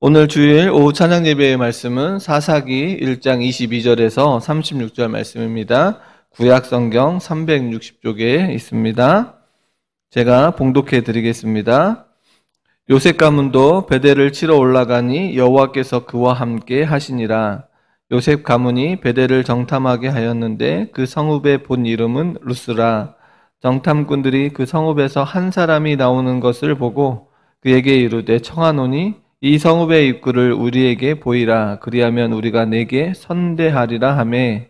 오늘 주일 오후 찬양 예배의 말씀은 사사기 1장 22절에서 36절 말씀입니다. 구약 성경 360쪽에 있습니다. 제가 봉독해 드리겠습니다. 요셉 가문도 베델을 치러 올라가니 여호와께서 그와 함께 하시니라. 요셉 가문이 베델을 정탐하게 하였는데 그 성읍의 본 이름은 루스라. 정탐꾼들이 그 성읍에서 한 사람이 나오는 것을 보고 그에게 이르되 청하노니 이 성읍의 입구를 우리에게 보이라. 그리하면 우리가 내게 선대하리라 하매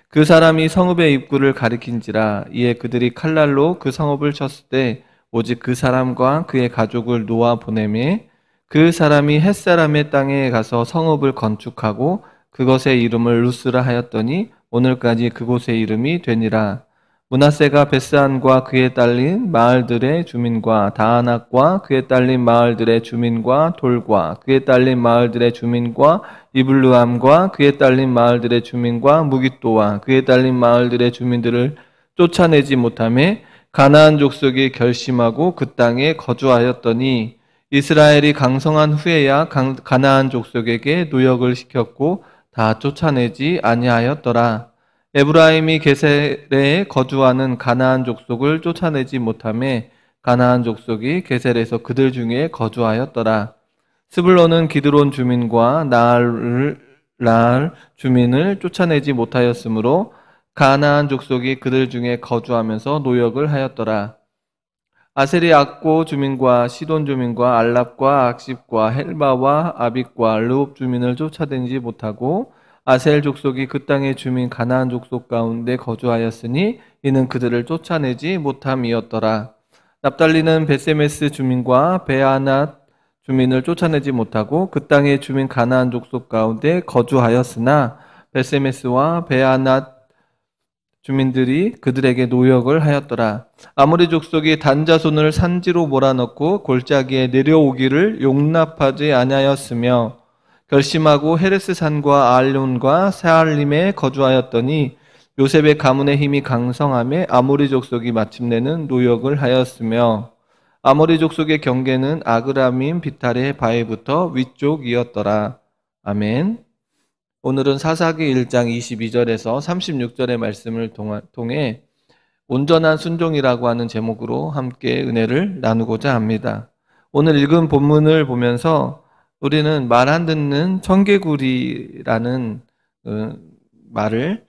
그 사람이 성읍의 입구를 가리킨지라. 이에 그들이 칼날로 그 성읍을 쳤을 때 오직 그 사람과 그의 가족을 놓아 보내매 그 사람이 햇사람의 땅에 가서 성읍을 건축하고 그것의 이름을 루스라 하였더니 오늘까지 그곳의 이름이 되니라. 므낫세가 베스안과 그에 딸린 마을들의 주민과 다아낙과 그에 딸린 마을들의 주민과 돌과 그에 딸린 마을들의 주민과 이블루암과 그에 딸린 마을들의 주민과 무깃도와 그에 딸린 마을들의 주민들을 쫓아내지 못하매 가나안 족속이 결심하고 그 땅에 거주하였더니 이스라엘이 강성한 후에야 가나안 족속에게 노역을 시켰고 다 쫓아내지 아니하였더라. 에브라임이 게셀에 거주하는 가나안 족속을 쫓아내지 못하매 가나안 족속이 게셀에서 그들 중에 거주하였더라. 스불론은 기드론 주민과 나알 주민을 쫓아내지 못하였으므로 가나안 족속이 그들 중에 거주하면서 노역을 하였더라. 아셀이 악고 주민과 시돈 주민과 알랍과 악십과 헬바와 아빅과 르홉 주민을 쫓아내지 못하고 아셀 족속이 그 땅의 주민 가나안 족속 가운데 거주하였으니 이는 그들을 쫓아내지 못함이었더라. 납달리는 베세메스 주민과 베아낫 주민을 쫓아내지 못하고 그 땅의 주민 가나안 족속 가운데 거주하였으나 베세메스와 베아낫 주민들이 그들에게 노역을 하였더라. 아모리 족속이 단자손을 산지로 몰아넣고 골짜기에 내려오기를 용납하지 아니하였으며 결심하고 헤레스 산과 알론과 세알림에 거주하였더니 요셉의 가문의 힘이 강성함에 아모리 족속이 마침내는 노역을 하였으며 아모리 족속의 경계는 아그라민 비탈의 바위부터 위쪽이었더라. 아멘. 오늘은 사사기 1장 22절에서 36절의 말씀을 통해 온전한 순종이라고 하는 제목으로 함께 은혜를 나누고자 합니다. 오늘 읽은 본문을 보면서 우리는 말 안 듣는 청개구리라는 말을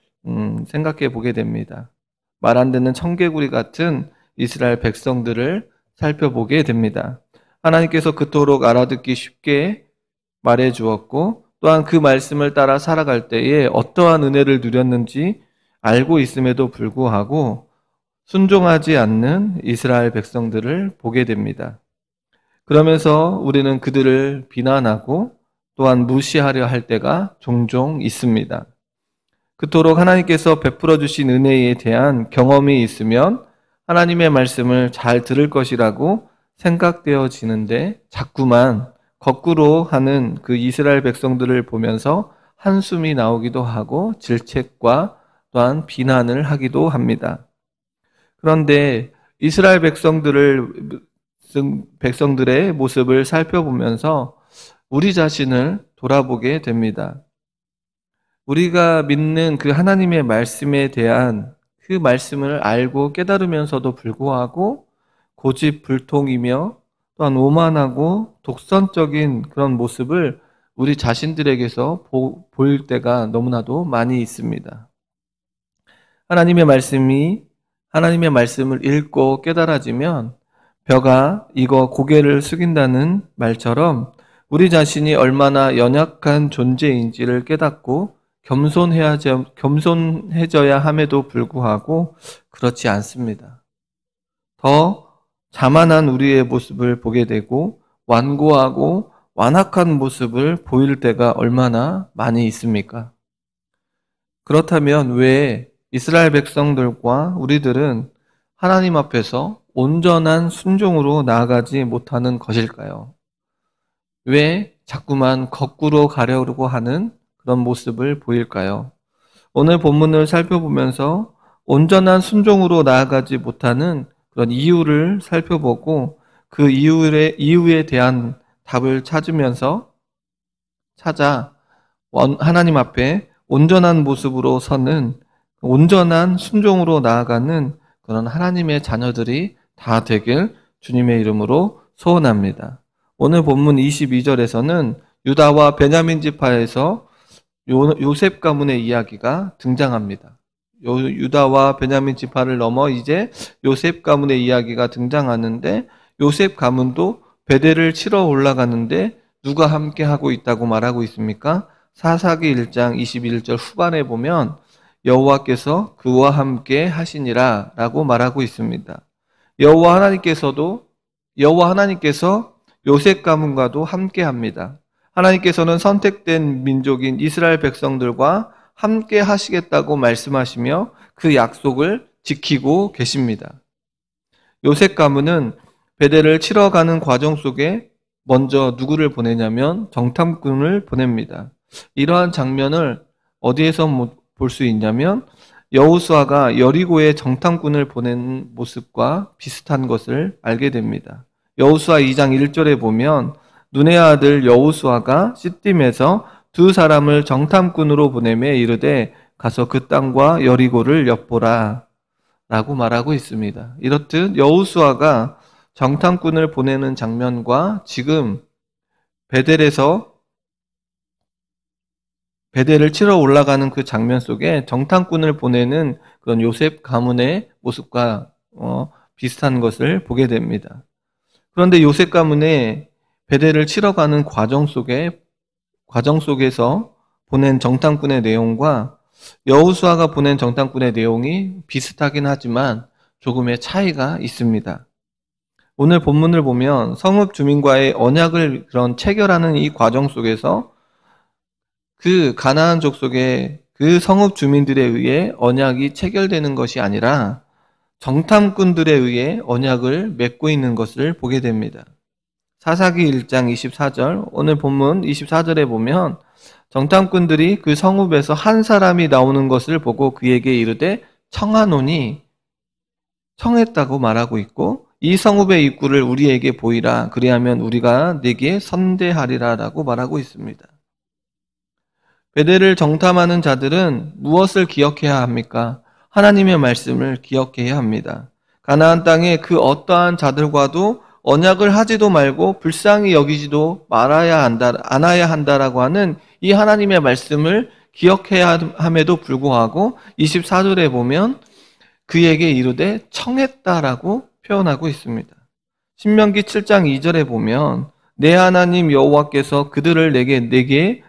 생각해 보게 됩니다. 말 안 듣는 청개구리 같은 이스라엘 백성들을 살펴보게 됩니다. 하나님께서 그토록 알아듣기 쉽게 말해 주었고 또한 그 말씀을 따라 살아갈 때에 어떠한 은혜를 누렸는지 알고 있음에도 불구하고 순종하지 않는 이스라엘 백성들을 보게 됩니다. 그러면서 우리는 그들을 비난하고 또한 무시하려 할 때가 종종 있습니다. 그토록 하나님께서 베풀어 주신 은혜에 대한 경험이 있으면 하나님의 말씀을 잘 들을 것이라고 생각되어지는데 자꾸만 거꾸로 하는 그 이스라엘 백성들을 보면서 한숨이 나오기도 하고 질책과 또한 비난을 하기도 합니다. 그런데 이스라엘 백성들의 모습을 살펴보면서 우리 자신을 돌아보게 됩니다. 우리가 믿는 그 하나님의 말씀에 대한 그 말씀을 알고 깨달으면서도 불구하고 고집불통이며 또한 오만하고 독선적인 그런 모습을 우리 자신들에게서 보일 때가 너무나도 많이 있습니다. 하나님의 말씀을 읽고 깨달아지면 벼가 익어 고개를 숙인다는 말처럼 우리 자신이 얼마나 연약한 존재인지를 깨닫고 겸손해져야 함에도 불구하고 그렇지 않습니다. 더 자만한 우리의 모습을 보게 되고 완고하고 완악한 모습을 보일 때가 얼마나 많이 있습니까? 그렇다면 왜 이스라엘 백성들과 우리들은 하나님 앞에서 온전한 순종으로 나아가지 못하는 것일까요? 왜 자꾸만 거꾸로 가려고 하는 그런 모습을 보일까요? 오늘 본문을 살펴보면서 온전한 순종으로 나아가지 못하는 그런 이유를 살펴보고 그 이유에 대한 답을 찾으면서 찾아 하나님 앞에 온전한 모습으로 서는 온전한 순종으로 나아가는 그런 하나님의 자녀들이 다 되길 주님의 이름으로 소원합니다. 오늘 본문 22절에서는 유다와 베냐민 지파에서 요셉 가문의 이야기가 등장합니다. 유다와 베냐민 지파를 넘어 이제 요셉 가문의 이야기가 등장하는데, 요셉 가문도 베델을 치러 올라가는데 누가 함께 하고 있다고 말하고 있습니까? 사사기 1장 21절 후반에 보면 여호와께서 그와 함께 하시니라 라고 말하고 있습니다. 여호와 하나님께서 요셉 가문과도 함께 합니다. 하나님께서는 선택된 민족인 이스라엘 백성들과 함께 하시겠다고 말씀하시며 그 약속을 지키고 계십니다. 요셉 가문은 베델을 치러 가는 과정 속에 먼저 누구를 보내냐면 정탐꾼을 보냅니다. 이러한 장면을 어디에서 볼 수 있냐면 여호수아가 여리고에 정탐꾼을 보낸 모습과 비슷한 것을 알게 됩니다. 여호수아 2장 1절에 보면 눈의 아들 여호수아가 시딤에서 두 사람을 정탐꾼으로 보내매 이르되 가서 그 땅과 여리고를 엿보라 라고 말하고 있습니다. 이렇듯 여호수아가 정탐꾼을 보내는 장면과 지금 베델을 치러 올라가는 그 장면 속에 정탐꾼을 보내는 그런 요셉 가문의 모습과 비슷한 것을 보게 됩니다. 그런데 요셉 가문의 베델을 치러 가는 과정 속에서 보낸 정탐꾼의 내용과 여호수아가 보낸 정탐꾼의 내용이 비슷하긴 하지만 조금의 차이가 있습니다. 오늘 본문을 보면 성읍 주민과의 언약을 그런 체결하는 이 과정 속에서 그 가나안 족속의 그 성읍 주민들에 의해 언약이 체결되는 것이 아니라 정탐꾼들에 의해 언약을 맺고 있는 것을 보게 됩니다. 사사기 1장 24절, 오늘 본문 24절에 보면 정탐꾼들이 그 성읍에서 한 사람이 나오는 것을 보고 그에게 이르되 청하노니, 청했다고 말하고 있고, 이 성읍의 입구를 우리에게 보이라, 그리하면 우리가 네게 선대하리라 라고 말하고 있습니다. 베델을 정탐하는 자들은 무엇을 기억해야 합니까? 하나님의 말씀을 기억해야 합니다. 가나안 땅에 그 어떠한 자들과도 언약을 하지도 말고 불쌍히 여기지도 않아야 한다라고 하는 이 하나님의 말씀을 기억해야 함에도 불구하고 24절에 보면 그에게 이르되 청했다라고 표현하고 있습니다. 신명기 7장 2절에 보면 내 하나님 여호와께서 그들을 내게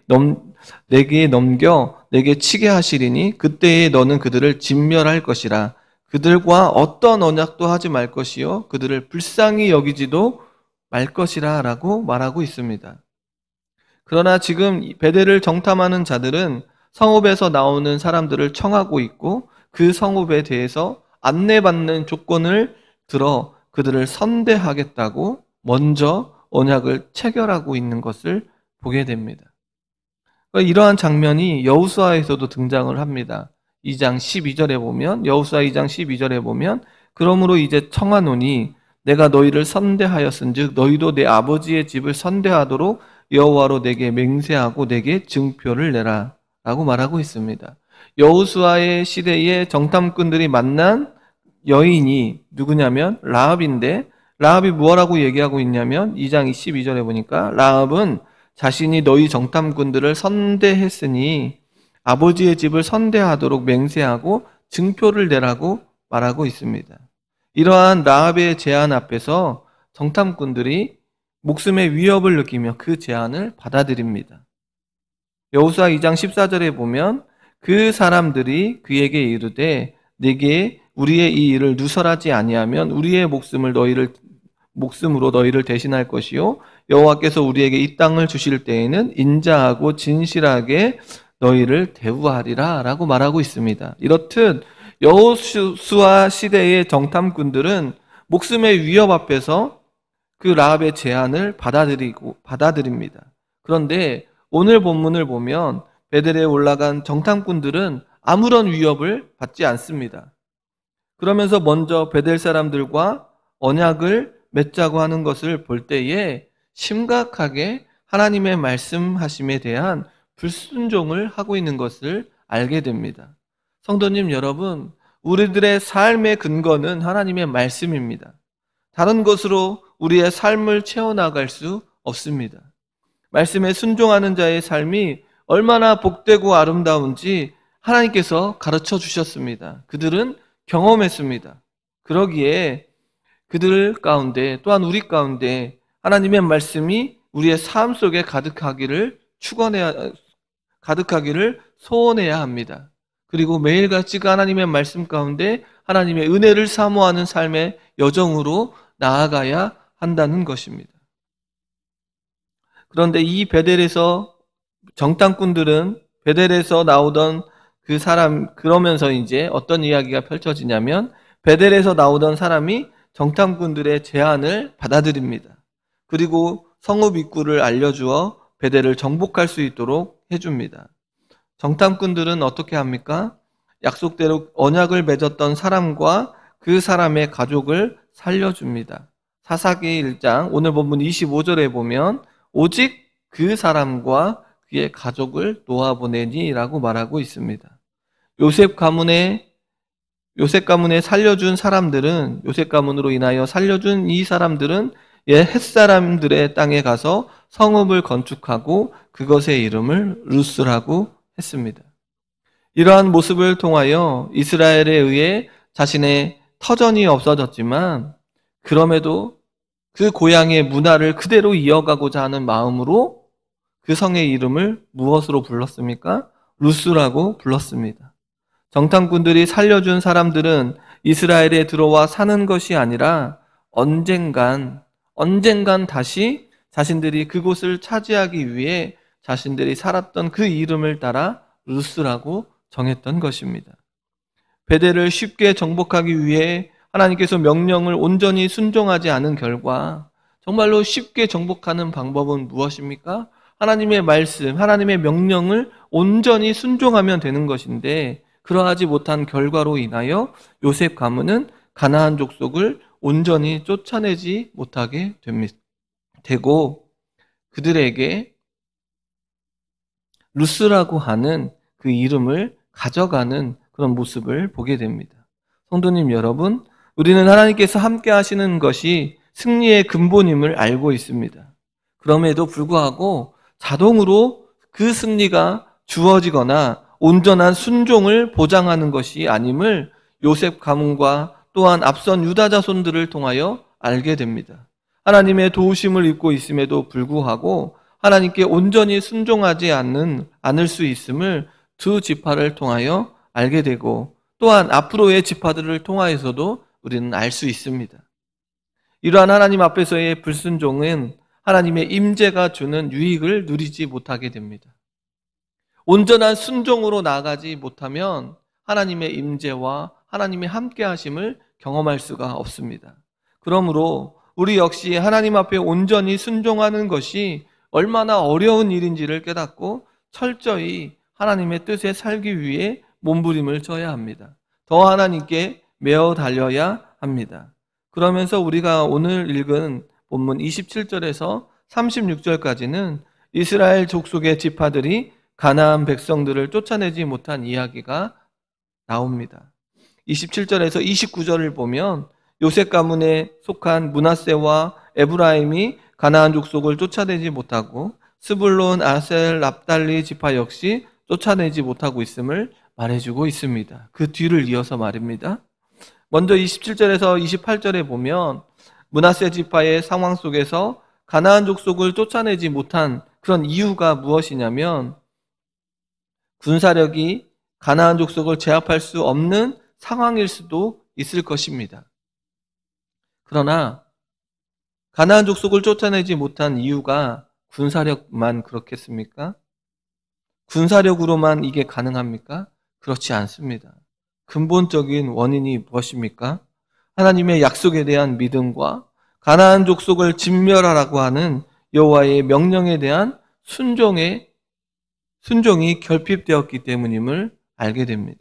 넘겨 내게 치게 하시리니 그때에 너는 그들을 진멸할 것이라. 그들과 어떤 언약도 하지 말 것이요 그들을 불쌍히 여기지도 말 것이라 라고 말하고 있습니다. 그러나 지금 베델을 정탐하는 자들은 성읍에서 나오는 사람들을 청하고 있고 그 성읍에 대해서 안내받는 조건을 들어 그들을 선대하겠다고 먼저 언약을 체결하고 있는 것을 보게 됩니다. 이러한 장면이 여호수아에서도 등장을 합니다. 2장 12절에 보면 여호수아 2장 12절에 보면 그러므로 이제 청하노니 내가 너희를 선대하였은즉 너희도 내 아버지의 집을 선대하도록 여호와로 내게 맹세하고 내게 증표를 내라 라고 말하고 있습니다. 여호수아의 시대에 정탐꾼들이 만난 여인이 누구냐면 라합인데, 라합이 뭐라고 얘기하고 있냐면 2장 12절에 보니까 라합은 자신이 너희 정탐꾼들을 선대했으니 아버지의 집을 선대하도록 맹세하고 증표를 내라고 말하고 있습니다. 이러한 라합의 제안 앞에서 정탐꾼들이 목숨의 위협을 느끼며 그 제안을 받아들입니다. 여호수아 2장 14절에 보면 그 사람들이 그에게 이르되 네게 우리의 이 일을 누설하지 아니하면 우리의 목숨으로 너희를 대신할 것이요 여호와께서 우리에게 이 땅을 주실 때에는 인자하고 진실하게 너희를 대우하리라 라고 말하고 있습니다. 이렇듯 여호수아 시대의 정탐꾼들은 목숨의 위협 앞에서 그 라합의 제안을 받아들입니다. 그런데 오늘 본문을 보면 베델에 올라간 정탐꾼들은 아무런 위협을 받지 않습니다. 그러면서 먼저 베델 사람들과 언약을 맺자고 하는 것을 볼 때에 심각하게 하나님의 말씀하심에 대한 불순종을 하고 있는 것을 알게 됩니다. 성도님 여러분, 우리들의 삶의 근거는 하나님의 말씀입니다. 다른 것으로 우리의 삶을 채워나갈 수 없습니다. 말씀에 순종하는 자의 삶이 얼마나 복되고 아름다운지 하나님께서 가르쳐 주셨습니다. 그들은 경험했습니다. 그러기에 그들 가운데 또한 우리 가운데 하나님의 말씀이 우리의 삶 속에 가득하기를 소원해야 합니다. 그리고 매일같이 그 하나님의 말씀 가운데 하나님의 은혜를 사모하는 삶의 여정으로 나아가야 한다는 것입니다. 그런데 이 베델에서 정탐꾼들은 베델에서 나오던 그 사람, 그러면서 이제 어떤 이야기가 펼쳐지냐면 베델에서 나오던 사람이 정탐꾼들의 제안을 받아들입니다. 그리고 성읍 입구를 알려주어 베델을 정복할 수 있도록 해줍니다. 정탐꾼들은 어떻게 합니까? 약속대로 언약을 맺었던 사람과 그 사람의 가족을 살려줍니다. 사사기 1장 오늘 본문 25절에 보면 오직 그 사람과 그의 가족을 놓아보내니 라고 말하고 있습니다. 요셉 가문에 살려준 사람들은, 요셉 가문으로 인하여 살려준 이 사람들은 햇사람들의 땅에 가서 성읍을 건축하고 그것의 이름을 루스라고 했습니다. 이러한 모습을 통하여 이스라엘에 의해 자신의 터전이 없어졌지만 그럼에도 그 고향의 문화를 그대로 이어가고자 하는 마음으로 그 성의 이름을 무엇으로 불렀습니까? 루스라고 불렀습니다. 정탐꾼들이 살려준 사람들은 이스라엘에 들어와 사는 것이 아니라 언젠간 다시 자신들이 그곳을 차지하기 위해 자신들이 살았던 그 이름을 따라 루스라고 정했던 것입니다. 베델을 쉽게 정복하기 위해 하나님께서 명령을 온전히 순종하지 않은 결과 정말로 쉽게 정복하는 방법은 무엇입니까? 하나님의 말씀, 하나님의 명령을 온전히 순종하면 되는 것인데 그러하지 못한 결과로 인하여 요셉 가문은 가나안 족속을 온전히 쫓아내지 못하게 되고 그들에게 루스라고 하는 그 이름을 가져가는 그런 모습을 보게 됩니다. 성도님 여러분, 우리는 하나님께서 함께 하시는 것이 승리의 근본임을 알고 있습니다. 그럼에도 불구하고 자동으로 그 승리가 주어지거나 온전한 순종을 보장하는 것이 아님을 요셉 가문과 또한 앞선 유다 자손들을 통하여 알게 됩니다. 하나님의 도우심을 입고 있음에도 불구하고 하나님께 온전히 순종하지 않을 수 있음을 두 지파를 통하여 알게 되고 또한 앞으로의 지파들을 통하여서도 우리는 알 수 있습니다. 이러한 하나님 앞에서의 불순종은 하나님의 임재가 주는 유익을 누리지 못하게 됩니다. 온전한 순종으로 나아가지 못하면 하나님의 임재와 하나님의 함께하심을 경험할 수가 없습니다. 그러므로 우리 역시 하나님 앞에 온전히 순종하는 것이 얼마나 어려운 일인지를 깨닫고 철저히 하나님의 뜻에 살기 위해 몸부림을 쳐야 합니다. 더 하나님께 매어 달려야 합니다. 그러면서 우리가 오늘 읽은 본문 27절에서 36절까지는 이스라엘 족속의 지파들이 가나안 백성들을 쫓아내지 못한 이야기가 나옵니다. 27절에서 29절을 보면 요셉 가문에 속한 므낫세와 에브라임이 가나안 족속을 쫓아내지 못하고 스불론, 아셀, 납달리 지파 역시 쫓아내지 못하고 있음을 말해주고 있습니다. 그 뒤를 이어서 말입니다. 먼저 27절에서 28절에 보면 므낫세 지파의 상황 속에서 가나안 족속을 쫓아내지 못한 그런 이유가 무엇이냐면 군사력이 가나안 족속을 제압할 수 없는 상황일 수도 있을 것입니다. 그러나 가나안 족속을 쫓아내지 못한 이유가 군사력만 그렇겠습니까? 군사력으로만 이게 가능합니까? 그렇지 않습니다. 근본적인 원인이 무엇입니까? 하나님의 약속에 대한 믿음과 가나안 족속을 진멸하라고 하는 여호와의 명령에 대한 순종이 결핍되었기 때문임을 알게 됩니다.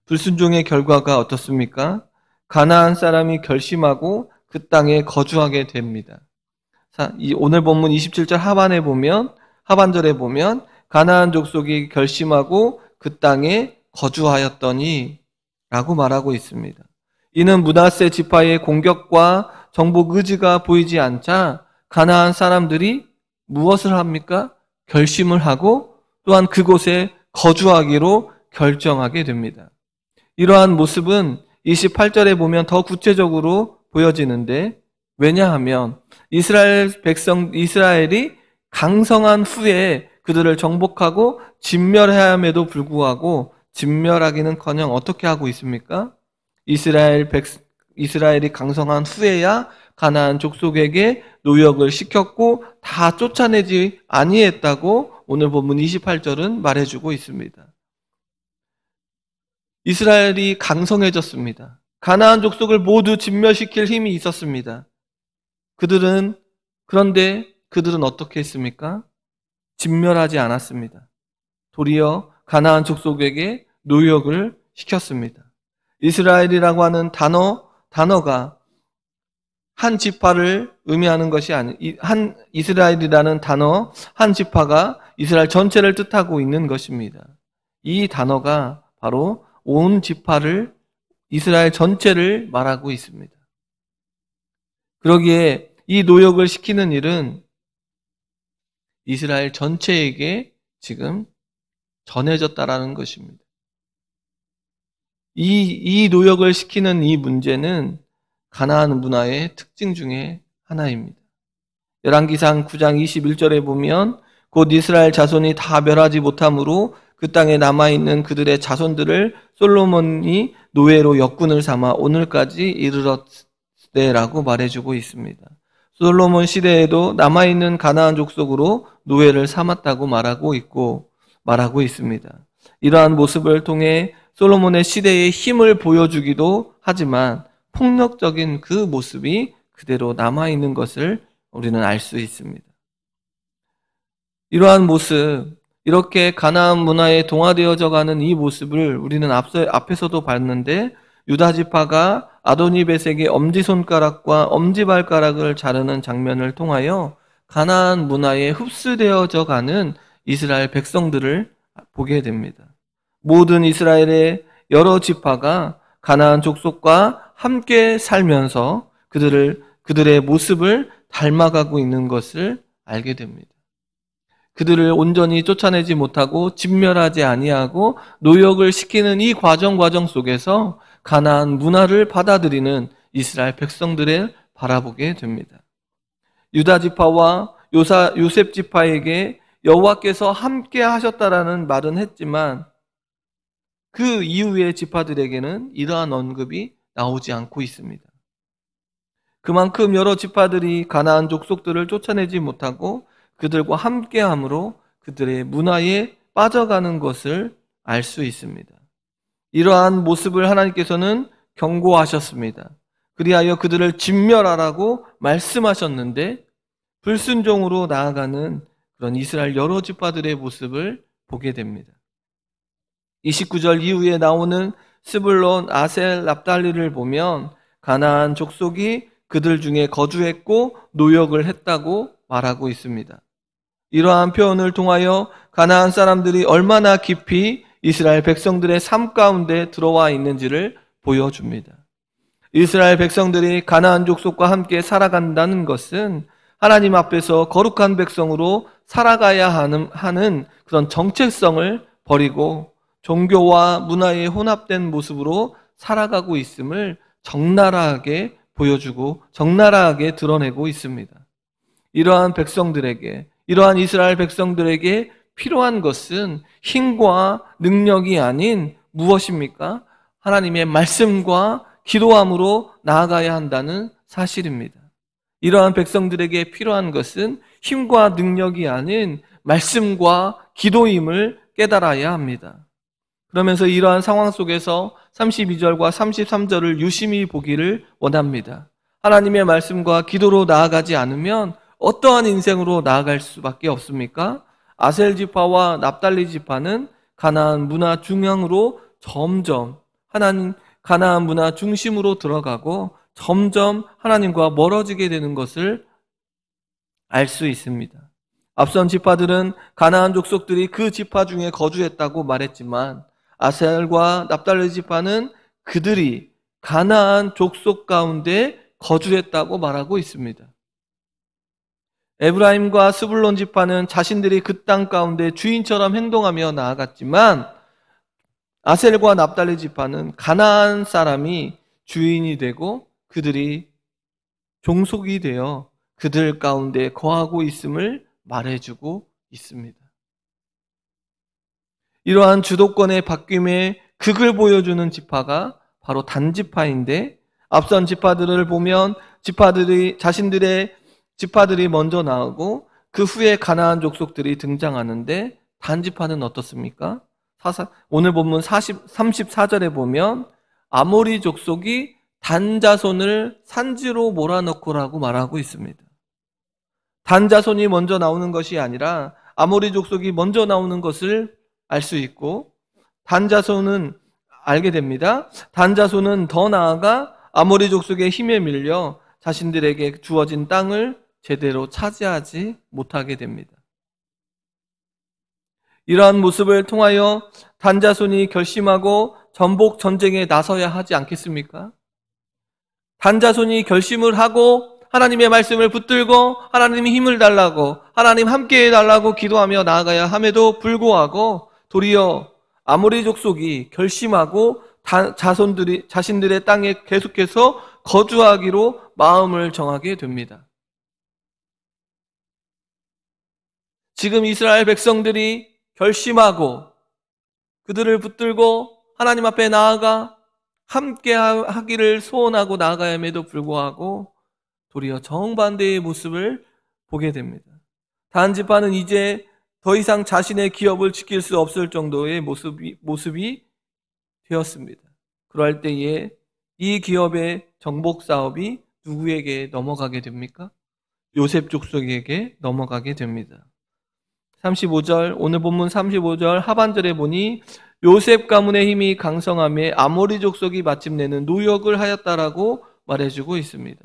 불순종의 결과가 어떻습니까? 가나안 사람이 결심하고 그 땅에 거주하게 됩니다. 오늘 본문 27절 하반절에 보면 가나안 족속이 결심하고 그 땅에 거주하였더니 라고 말하고 있습니다. 이는 므낫세 지파의 공격과 정복 의지가 보이지 않자 가나안 사람들이 무엇을 합니까? 결심을 하고 또한 그곳에 거주하기로 결정하게 됩니다. 이러한 모습은 28절에 보면 더 구체적으로 보여지는데, 왜냐하면 이스라엘이 강성한 후에 그들을 정복하고 진멸함에도 불구하고 진멸하기는커녕 어떻게 하고 있습니까? 이스라엘이 강성한 후에야 가나안 족속에게 노역을 시켰고 다 쫓아내지 아니했다고 오늘 본문 28절은 말해주고 있습니다. 이스라엘이 강성해졌습니다. 가나안 족속을 모두 진멸시킬 힘이 있었습니다. 그런데 그들은 어떻게 했습니까? 진멸하지 않았습니다. 도리어 가나안 족속에게 노역을 시켰습니다. 이스라엘이라고 하는 단어가 한 지파를 의미하는 것이 이스라엘이라는 단어, 한 지파가 이스라엘 전체를 뜻하고 있는 것입니다. 이 단어가 바로 온 지파를, 이스라엘 전체를 말하고 있습니다. 그러기에 이 노역을 시키는 일은 이스라엘 전체에게 지금 전해졌다라는 것입니다. 이 노역을 시키는 이 문제는 가나안 문화의 특징 중에 하나입니다. 열왕기상 9장 21절에 보면 곧 이스라엘 자손이 다 멸하지 못함으로 그 땅에 남아있는 그들의 자손들을 솔로몬이 노예로 역군을 삼아 오늘까지 이르렀으되라고 말해주고 있습니다. 솔로몬 시대에도 남아있는 가나안 족속으로 노예를 삼았다고 말하고 있습니다. 이러한 모습을 통해 솔로몬의 시대의 힘을 보여주기도 하지만 폭력적인 그 모습이 그대로 남아있는 것을 우리는 알 수 있습니다. 이러한 모습, 이렇게 가나안 문화에 동화되어져 가는 이 모습을 우리는 앞에서도 봤는데, 유다 지파가 아도니베섹의 엄지손가락과 엄지발가락을 자르는 장면을 통하여 가나안 문화에 흡수되어져 가는 이스라엘 백성들을 보게 됩니다. 모든 이스라엘의 여러 지파가 가나안 족속과 함께 살면서 그들의 모습을 닮아가고 있는 것을 알게 됩니다. 그들을 온전히 쫓아내지 못하고 진멸하지 아니하고 노역을 시키는 이 과정 속에서 가나안 문화를 받아들이는 이스라엘 백성들을 바라보게 됩니다. 유다 지파와 요셉 지파에게 여호와께서 함께 하셨다라는 말은 했지만 그 이후의 지파들에게는 이러한 언급이 나오지 않고 있습니다. 그만큼 여러 지파들이 가나안 족속들을 쫓아내지 못하고 그들과 함께함으로 그들의 문화에 빠져가는 것을 알 수 있습니다. 이러한 모습을 하나님께서는 경고하셨습니다. 그리하여 그들을 진멸하라고 말씀하셨는데 불순종으로 나아가는 그런 이스라엘 여러 지파들의 모습을 보게 됩니다. 29절 이후에 나오는 스불론, 아셀, 납달리를 보면 가나안 족속이 그들 중에 거주했고 노역을 했다고 말하고 있습니다. 이러한 표현을 통하여 가나안 사람들이 얼마나 깊이 이스라엘 백성들의 삶 가운데 들어와 있는지를 보여줍니다. 이스라엘 백성들이 가나안 족속과 함께 살아간다는 것은 하나님 앞에서 거룩한 백성으로 살아가야 하는 그런 정체성을 버리고 종교와 문화에 혼합된 모습으로 살아가고 있음을 적나라하게 보여주고 적나라하게 드러내고 있습니다. 이러한 이스라엘 백성들에게 필요한 것은 힘과 능력이 아닌 무엇입니까? 하나님의 말씀과 기도함으로 나아가야 한다는 사실입니다. 이러한 백성들에게 필요한 것은 힘과 능력이 아닌 말씀과 기도임을 깨달아야 합니다. 그러면서 이러한 상황 속에서 32절과 33절을 유심히 보기를 원합니다. 하나님의 말씀과 기도로 나아가지 않으면 어떠한 인생으로 나아갈 수밖에 없습니까? 아셀 지파와 납달리 지파는 가나안 문화 중앙으로 점점 가나안 문화 중심으로 들어가고 점점 하나님과 멀어지게 되는 것을 알 수 있습니다. 앞선 지파들은 가나안 족속들이 그 지파 중에 거주했다고 말했지만 아셀과 납달리 지파는 그들이 가나안 족속 가운데 거주했다고 말하고 있습니다. 에브라임과 스불론 지파는 자신들이 그 땅 가운데 주인처럼 행동하며 나아갔지만 아셀과 납달리 지파는 가나안 사람이 주인이 되고 그들이 종속이 되어 그들 가운데 거하고 있음을 말해주고 있습니다. 이러한 주도권의 바뀜의 극을 보여주는 지파가 바로 단지파인데 앞선 지파들을 보면 지파들이 먼저 나오고 그 후에 가나안 족속들이 등장하는데 단지파는 어떻습니까? 오늘 본문 34절에 보면 아모리 족속이 단자손을 산지로 몰아넣고라고 말하고 있습니다. 단자손이 먼저 나오는 것이 아니라 아모리 족속이 먼저 나오는 것을 알 수 있고 단자손은 알게 됩니다. 단자손은 더 나아가 아모리 족속의 힘에 밀려 자신들에게 주어진 땅을 제대로 차지하지 못하게 됩니다. 이러한 모습을 통하여 단자손이 결심하고 전복 전쟁에 나서야 하지 않겠습니까? 단자손이 결심을 하고 하나님의 말씀을 붙들고 하나님이 힘을 달라고 하나님 함께 해달라고 기도하며 나아가야 함에도 불구하고 도리어 아모리 족속이 결심하고 자신들의 땅에 계속해서 거주하기로 마음을 정하게 됩니다. 지금 이스라엘 백성들이 결심하고 그들을 붙들고 하나님 앞에 나아가 함께 하기를 소원하고 나아가야 함에도 불구하고 도리어 정반대의 모습을 보게 됩니다. 단지파는 이제 더 이상 자신의 기업을 지킬 수 없을 정도의 모습이 되었습니다. 그럴 때에 이 기업의 정복 사업이 누구에게 넘어가게 됩니까? 요셉 족속에게 넘어가게 됩니다. 35절, 오늘 본문 35절 하반절에 보니 요셉 가문의 힘이 강성함에 아모리 족속이 마침내는 노역을 하였다라고 말해주고 있습니다.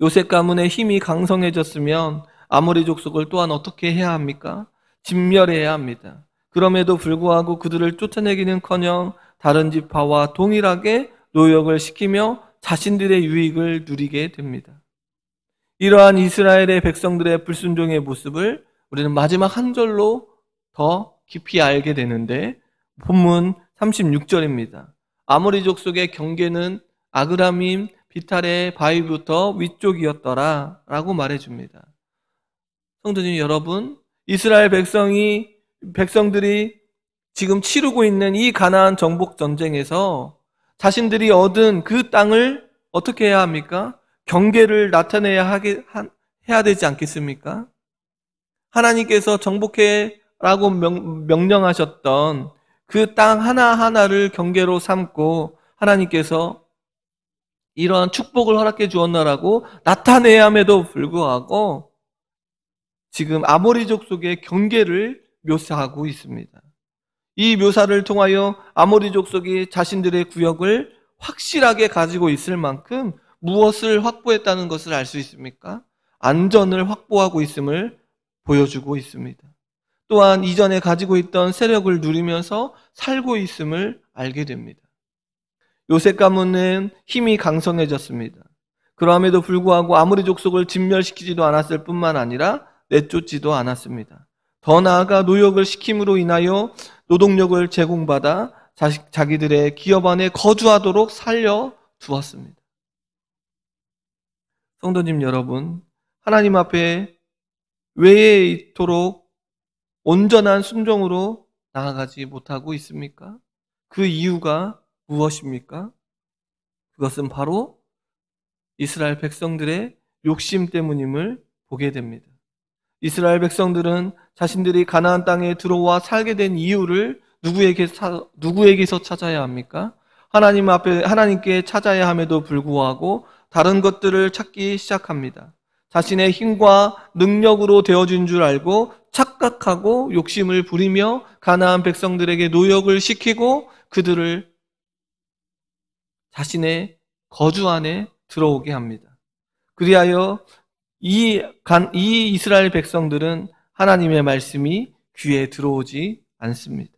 요셉 가문의 힘이 강성해졌으면 아모리 족속을 또한 어떻게 해야 합니까? 진멸해야 합니다. 그럼에도 불구하고 그들을 쫓아내기는커녕 다른 지파와 동일하게 노역을 시키며 자신들의 유익을 누리게 됩니다. 이러한 이스라엘의 백성들의 불순종의 모습을 우리는 마지막 한 절로 더 깊이 알게 되는데 본문 36절입니다. 아모리 족속의 경계는 아그라밈 비탈의 바위부터 위쪽이었더라 라고 말해줍니다. 성도님 여러분, 이스라엘 백성들이 지금 치르고 있는 이 가나안 정복 전쟁에서 자신들이 얻은 그 땅을 어떻게 해야 합니까? 경계를 나타내야 해야 되지 않겠습니까? 하나님께서 정복해라고 명령하셨던 그 땅 하나하나를 경계로 삼고 하나님께서 이러한 축복을 허락해 주었나라고 나타내야 함에도 불구하고 지금 아모리 족속의 경계를 묘사하고 있습니다. 이 묘사를 통하여 아모리 족속이 자신들의 구역을 확실하게 가지고 있을 만큼 무엇을 확보했다는 것을 알 수 있습니까? 안전을 확보하고 있음을 보여주고 있습니다. 또한 이전에 가지고 있던 세력을 누리면서 살고 있음을 알게 됩니다. 요셉 가문은 힘이 강성해졌습니다. 그럼에도 불구하고 아모리 족속을 진멸시키지도 않았을 뿐만 아니라 내쫓지도 않았습니다. 더 나아가 노역을 시킴으로 인하여 노동력을 제공받아 자기들의 기업 안에 거주하도록 살려두었습니다. 성도님 여러분, 하나님 앞에 왜 이토록 온전한 순종으로 나아가지 못하고 있습니까? 그 이유가 무엇입니까? 그것은 바로 이스라엘 백성들의 욕심 때문임을 보게 됩니다. 이스라엘 백성들은 자신들이 가나안 땅에 들어와 살게 된 이유를 누구에게서 찾아야 합니까? 하나님께 찾아야 함에도 불구하고 다른 것들을 찾기 시작합니다. 자신의 힘과 능력으로 되어진 줄 알고 착각하고 욕심을 부리며 가나안 백성들에게 노역을 시키고 그들을 자신의 거주 안에 들어오게 합니다. 그리하여 이 이스라엘 백성들은 하나님의 말씀이 귀에 들어오지 않습니다.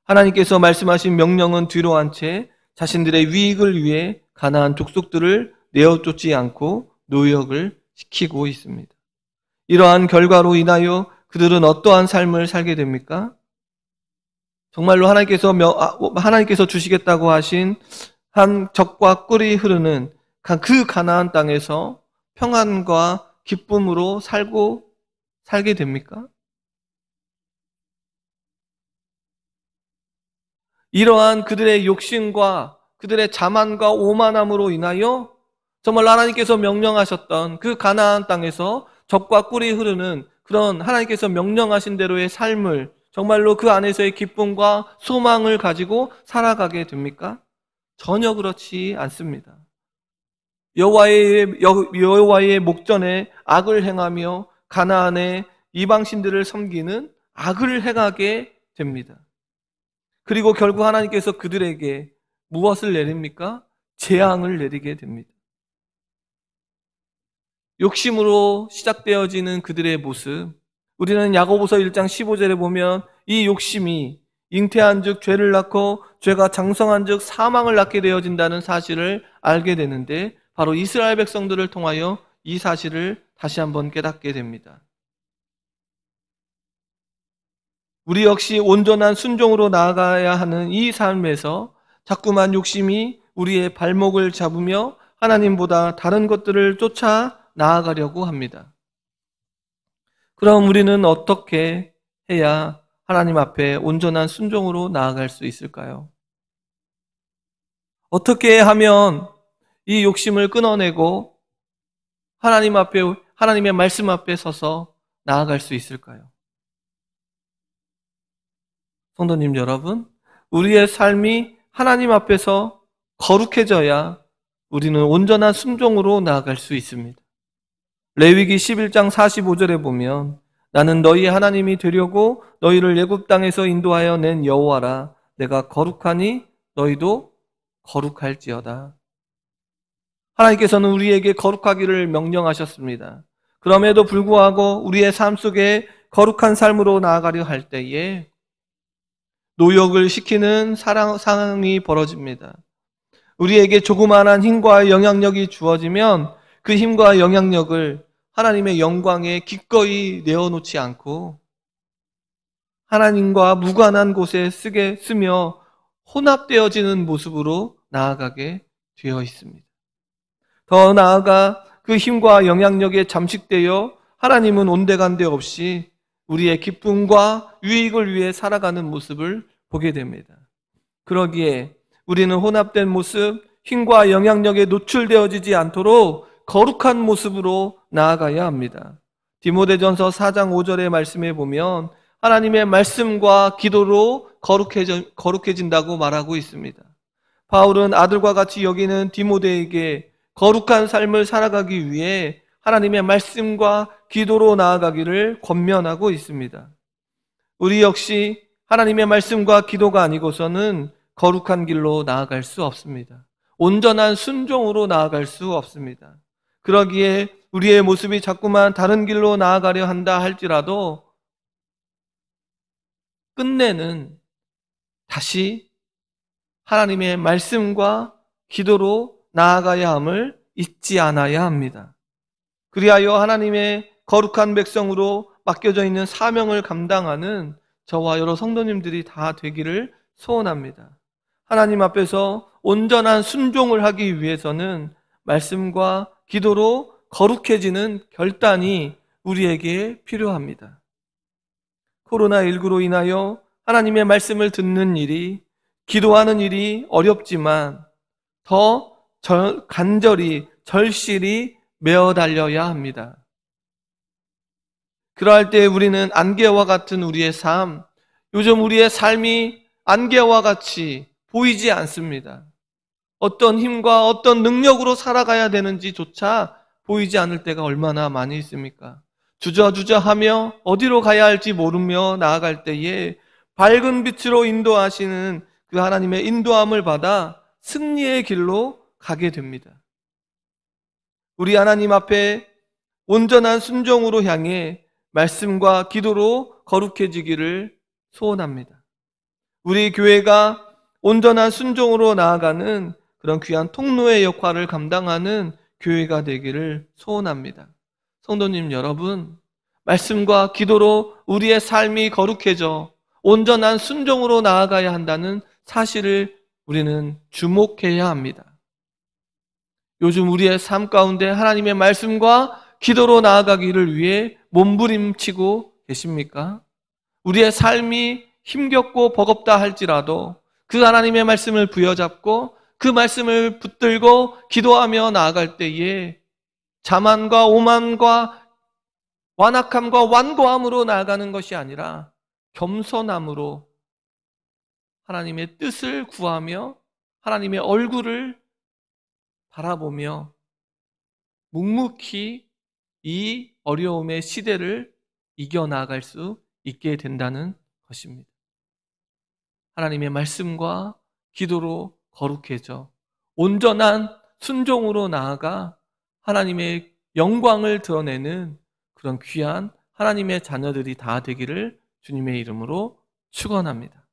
하나님께서 말씀하신 명령은 뒤로 한 채 자신들의 유익을 위해 가나안 족속들을 내어쫓지 않고 노역을 시키고 있습니다. 이러한 결과로 인하여 그들은 어떠한 삶을 살게 됩니까? 정말로 하나님께서 주시겠다고 하신 한 적과 꿀이 흐르는 그 가나안 땅에서 평안과 기쁨으로 살게 됩니까? 이러한 그들의 욕심과 그들의 자만과 오만함으로 인하여 정말 하나님께서 명령하셨던 그 가나안 땅에서 적과 꿀이 흐르는 그런 하나님께서 명령하신 대로의 삶을 정말로 그 안에서의 기쁨과 소망을 가지고 살아가게 됩니까? 전혀 그렇지 않습니다. 여호와의 목전에 악을 행하며 가나안의 이방신들을 섬기는 악을 행하게 됩니다. 그리고 결국 하나님께서 그들에게 무엇을 내립니까? 재앙을 내리게 됩니다. 욕심으로 시작되어지는 그들의 모습, 우리는 야고보서 1장 15절에 보면 이 욕심이 잉태한 즉 죄를 낳고 죄가 장성한 즉 사망을 낳게 되어진다는 사실을 알게 되는데 바로 이스라엘 백성들을 통하여 이 사실을 다시 한번 깨닫게 됩니다. 우리 역시 온전한 순종으로 나아가야 하는 이 삶에서 자꾸만 욕심이 우리의 발목을 잡으며 하나님보다 다른 것들을 쫓아 나아가려고 합니다. 그럼 우리는 어떻게 해야 하나님 앞에 온전한 순종으로 나아갈 수 있을까요? 어떻게 하면 이 욕심을 끊어내고 하나님의 말씀 앞에 서서 나아갈 수 있을까요? 성도님 여러분, 우리의 삶이 하나님 앞에서 거룩해져야 우리는 온전한 순종으로 나아갈 수 있습니다. 레위기 11장 45절에 보면 나는 너희 하나님이 되려고 너희를 애굽 땅에서 인도하여 낸 여호와라. 내가 거룩하니 너희도 거룩할지어다. 하나님께서는 우리에게 거룩하기를 명령하셨습니다. 그럼에도 불구하고 우리의 삶 속에 거룩한 삶으로 나아가려 할 때에 노역을 시키는 상황이 벌어집니다. 우리에게 조그마한 힘과 영향력이 주어지면 그 힘과 영향력을 하나님의 영광에 기꺼이 내어놓지 않고 하나님과 무관한 곳에 쓰며 혼합되어지는 모습으로 나아가게 되어 있습니다. 더 나아가 그 힘과 영향력에 잠식되어 하나님은 온데간데 없이 우리의 기쁨과 유익을 위해 살아가는 모습을 보게 됩니다. 그러기에 우리는 혼합된 모습, 힘과 영향력에 노출되어지지 않도록 거룩한 모습으로 나아가야 합니다. 디모데전서 4장 5절의 말씀에 보면 하나님의 말씀과 기도로 거룩해진다고 말하고 있습니다. 바울은 아들과 같이 여기는 디모데에게 거룩한 삶을 살아가기 위해 하나님의 말씀과 기도로 나아가기를 권면하고 있습니다. 우리 역시 하나님의 말씀과 기도가 아니고서는 거룩한 길로 나아갈 수 없습니다. 온전한 순종으로 나아갈 수 없습니다. 그러기에 우리의 모습이 자꾸만 다른 길로 나아가려 한다 할지라도 끝내는 다시 하나님의 말씀과 기도로 나아가야 함을 잊지 않아야 합니다. 그리하여 하나님의 거룩한 백성으로 맡겨져 있는 사명을 감당하는 저와 여러 성도님들이 다 되기를 소원합니다. 하나님 앞에서 온전한 순종을 하기 위해서는 말씀과 기도로 거룩해지는 결단이 우리에게 필요합니다. 코로나19로 인하여 하나님의 말씀을 듣는 일이, 기도하는 일이 어렵지만 더 간절히, 절실히 메어 달려야 합니다. 그러할 때 우리는 안개와 같은 우리의 삶, 요즘 우리의 삶이 안개와 같이 보이지 않습니다. 어떤 힘과 어떤 능력으로 살아가야 되는지조차 보이지 않을 때가 얼마나 많이 있습니까? 주저주저하며 어디로 가야 할지 모르며 나아갈 때에 밝은 빛으로 인도하시는 그 하나님의 인도함을 받아 승리의 길로 가게 됩니다. 우리 하나님 앞에 온전한 순종으로 향해 말씀과 기도로 거룩해지기를 소원합니다. 우리 교회가 온전한 순종으로 나아가는 그런 귀한 통로의 역할을 감당하는 교회가 되기를 소원합니다. 성도님 여러분, 말씀과 기도로 우리의 삶이 거룩해져 온전한 순종으로 나아가야 한다는 사실을 우리는 주목해야 합니다. 요즘 우리의 삶 가운데 하나님의 말씀과 기도로 나아가기를 위해 몸부림치고 계십니까? 우리의 삶이 힘겹고 버겁다 할지라도 그 하나님의 말씀을 부여잡고 그 말씀을 붙들고 기도하며 나아갈 때에 자만과 오만과 완악함과 완고함으로 나아가는 것이 아니라 겸손함으로 하나님의 뜻을 구하며 하나님의 얼굴을 바라보며 묵묵히 이 어려움의 시대를 이겨나갈 수 있게 된다는 것입니다. 하나님의 말씀과 기도로 거룩해져 온전한 순종으로 나아가 하나님의 영광을 드러내는 그런 귀한 하나님의 자녀들이 다 되기를 주님의 이름으로 축원합니다.